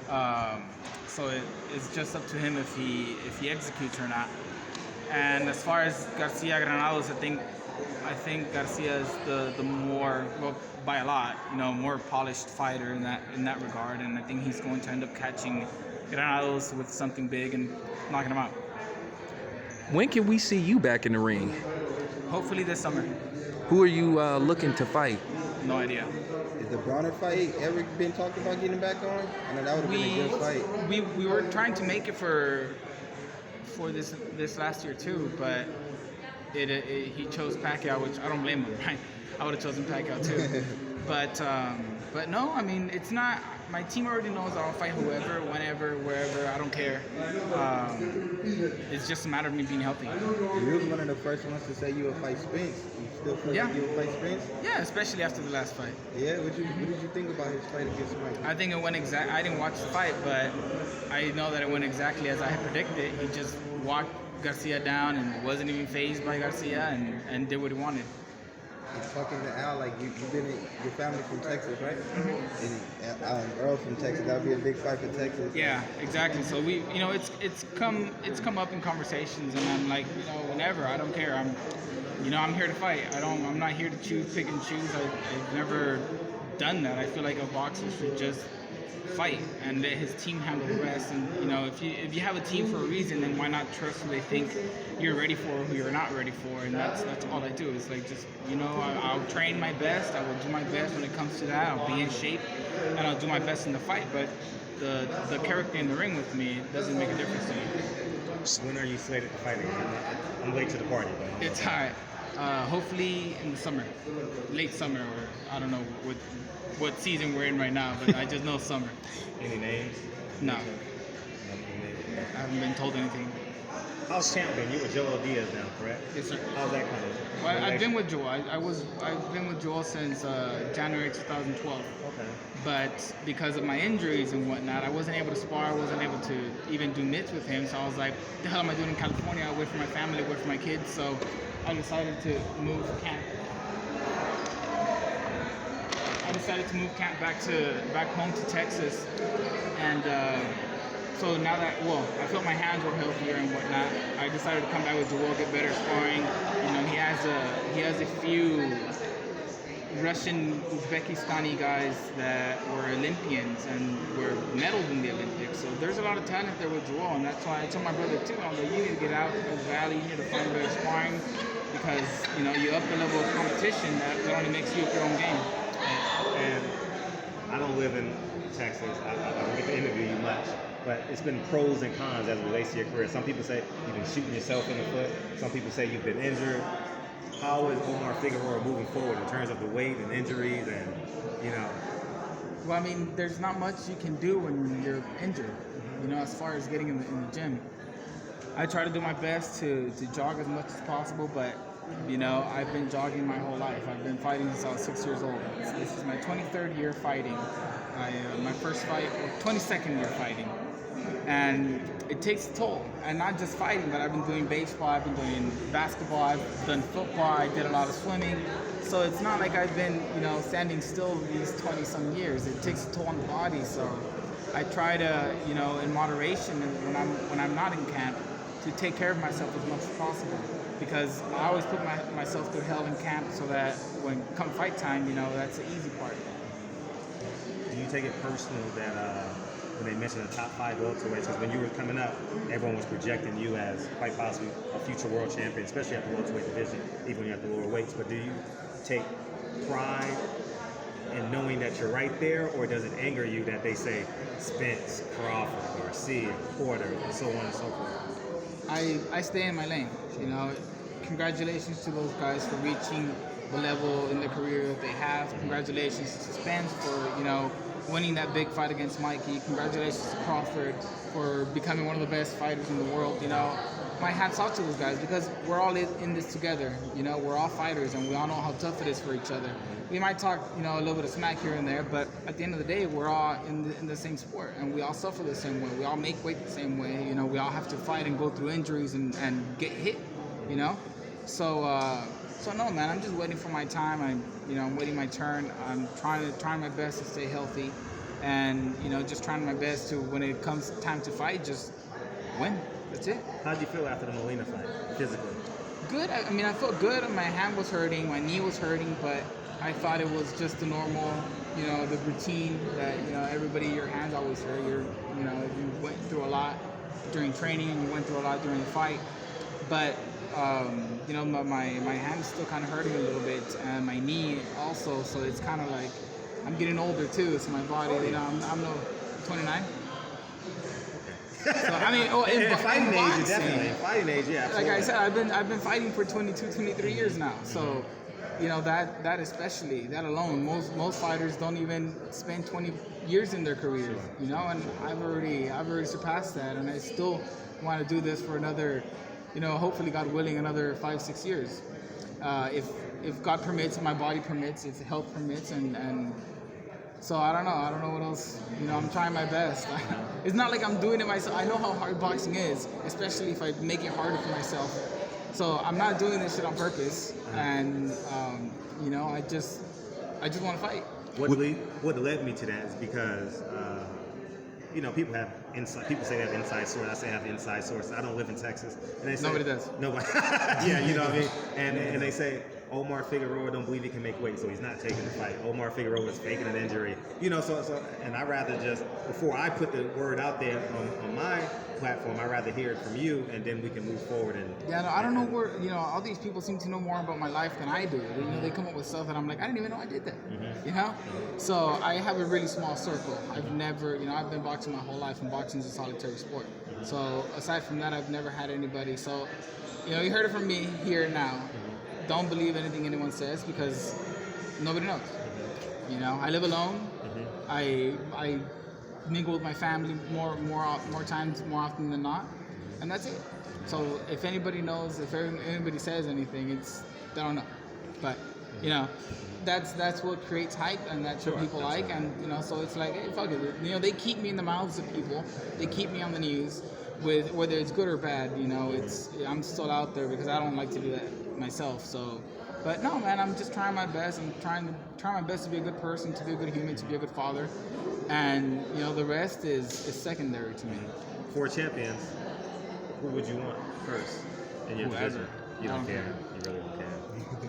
So it's just up to him if he executes or not. And as far as Garcia Granados, I think Garcia is the more, well, by a lot, more polished fighter in that regard, and I think he's going to end up catching Granados with something big and knocking him out. When can we see you back in the ring? Hopefully this summer. Who are you looking to fight? No idea. Is the Bronner fight ever been talked about getting back on? I know that would have been a good fight. We were trying to make it for this last year too, but he chose Pacquiao, which I don't blame him. Right? I would have chosen Pacquiao too. But no, I mean, it's not. My team already knows I'll fight whoever, whenever, wherever. I don't care. It's just a matter of me being healthy. You was one of the first ones to say you would fight Spence. You still feel like you would fight Spence? Yeah, especially after the last fight. Yeah, what did you think about his fight against Mike? I think it went I didn't watch the fight, but I know that it went exactly as I had predicted. He just walked Garcia down and wasn't even fazed by Garcia and did what he wanted. And talking to Al, like you've been your family from Texas, right? Mm-hmm. And Errol from Texas. That would be a big fight for Texas. Yeah, exactly. So we, it's come up in conversations, and I'm like, whenever, I don't care. I'm here to fight. I'm not here to pick and choose. I've never done that. I feel like a boxer should just fight and let his team handle the rest. And if you have a team for a reason, then why not trust who they think you're ready for or who you're not ready for? And that's all I do. It's like just I'll train my best. I will do my best when it comes to that. I'll be in shape and I'll do my best in the fight. But the character in the ring with me doesn't make a difference to me. When are you slated to fight again? I'm late to the party. But it's all right. Hopefully in the summer, late summer, or I don't know what season we're in right now, but I just know summer. Any names? No. I haven't been told anything. How's champion? You were Joel Diaz now, correct? Yes, sir. How's that coming? Well, I've been with Joel. I've been with Joel since January 2012. Okay. But because of my injuries and whatnot, I wasn't able to spar. I wasn't able to even do mitts with him. So I was like, what the hell am I doing in California? Away from my family, away from my kids. So I decided to move camp. Back home to Texas, and so now that I felt my hands were healthier and whatnot, I decided to come back with Joel, get better sparring. He has a few Russian, Uzbekistani guys that were Olympians and were medaled in the Olympics. So there's a lot of talent there with Joel, and that's why I told my brother too. I was like, you need to get out of the valley, you need to find better sparring because you up the level of competition. That only makes you up your own game. And I don't live in Texas. I don't get to interview you much, but it's been pros and cons as it relates to your career. Some people say you've been shooting yourself in the foot. Some people say you've been injured. How is Omar Figueroa moving forward in terms of the weight and injuries and, Well, I mean, there's not much you can do when you're injured, as far as getting in the gym. I try to do my best to jog as much as possible, but I've been jogging my whole life. I've been fighting since I was 6 years old. This is my 23rd year fighting. My first fight, 22nd year fighting. And it takes a toll. And not just fighting, but I've been doing baseball, I've been doing basketball, I've done football, I did a lot of swimming. So it's not like I've been, standing still these 20-some years. It takes a toll on the body. So I try to, in moderation, when I'm not in camp, to take care of myself as much as possible. Because I always put myself through hell in camp so that when come fight time, that's the easy part. Do you take it personal that when they mentioned the top 5 welterweights, because when you were coming up, everyone was projecting you as quite possibly a future world champion, especially at the welterweight division, even when you're at the lower weights. But do you take pride in knowing that you're right there, or does it anger you that they say Spence, Crawford, Garcia, Porter, and so on and so forth? I stay in my lane. Congratulations to those guys for reaching the level in their career that they have. Congratulations to Spence for winning that big fight against Mikey. Congratulations to Crawford for becoming one of the best fighters in the world. My hats off to those guys because we're all in this together. We're all fighters and we all know how tough it is for each other. We might talk, a little bit of smack here and there, but at the end of the day, we're all in the same sport and we all suffer the same way. We all make weight the same way. We all have to fight and go through injuries and get hit. So no, man, I'm just waiting for my time. I'm waiting my turn. I'm trying my best to stay healthy and just trying my best to, when it comes time to fight, just win. That's it. How'd you feel after the Molina fight, physically? Good. I mean, I felt good. My hand was hurting, my knee was hurting, but I thought it was just the normal, the routine that everybody. Your hands always hurt. You went through a lot during training, and you went through a lot during the fight, but. My hand's still kind of hurting a little bit, and my knee also. So it's kind of like I'm getting older too. So my body, I'm no 29. So I mean, in fighting age, boxing, definitely. In fighting age, yeah. Absolutely. Like I said, I've been fighting for 22, 23 years now. So that especially, that alone, most fighters don't even spend 20 years in their careers. And I've already surpassed that, and I still want to do this for another. Hopefully, God willing, another 5-6 years. If God permits, my body permits, if health permits, and so I don't know what else. I'm trying my best. It's not like I'm doing it myself. I know how hard boxing is, especially if I make it harder for myself. So I'm not doing this shit on purpose, and I just want to fight. What led me to that is because. People have inside. People say they have inside source. I say I have inside source. I don't live in Texas, and they say Nobody does. Nobody. Yeah, you know what I mean. And they say Omar Figueroa don't believe he can make weight, so he's not taking the fight. Omar Figueroa is faking an injury. So and I rather just before I put the word out there on my platform, I rather hear it from you, and then we can move forward. And I don't know where all these people seem to know more about my life than I do. They come up with stuff that I'm like, I didn't even know I did that. So I have a really small circle. I've never, I've been boxing my whole life, and boxing is a solitary sport. So aside from that, I've never had anybody. So you heard it from me here now. Don't believe anything anyone says, because nobody knows. I live alone. I mingle with my family more times, more often than not, and that's it. So if anybody knows, if anybody says anything, they don't know. But that's what creates hype, and that's what people like, and so it's like, hey, fuck it. They keep me in the mouths of people. They keep me on the news, with whether it's good or bad. I'm still out there because I don't like to do that myself. So, but no, man, I'm just trying my best. I'm trying my best to be a good person, to be a good human, to be a good father, and the rest is secondary to me. 4 champions. Who would you want first in your division? You don't care. You really don't care.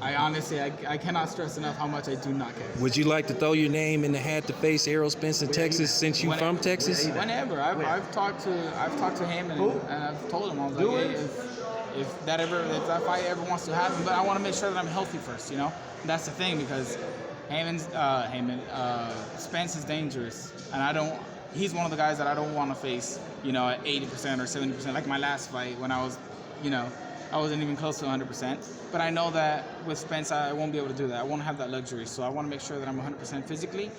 I honestly, I cannot stress enough how much I do not care. Would you like to throw your name in the hat to face Errol Spence in Texas, since you from Texas? Whenever. I've talked to him, and I've told him, I was like, hey, if that fight ever wants to happen, but I want to make sure that I'm healthy first. That's the thing, because Spence is dangerous, and he's one of the guys that I don't want to face, at 80% or 70%, like my last fight when I was, I wasn't even close to 100%. But I know that with Spence, I won't be able to do that. I won't have that luxury. So I want to make sure that I'm 100% physically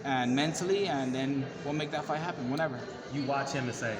and mentally, and then we'll make that fight happen whenever. You watch him and say,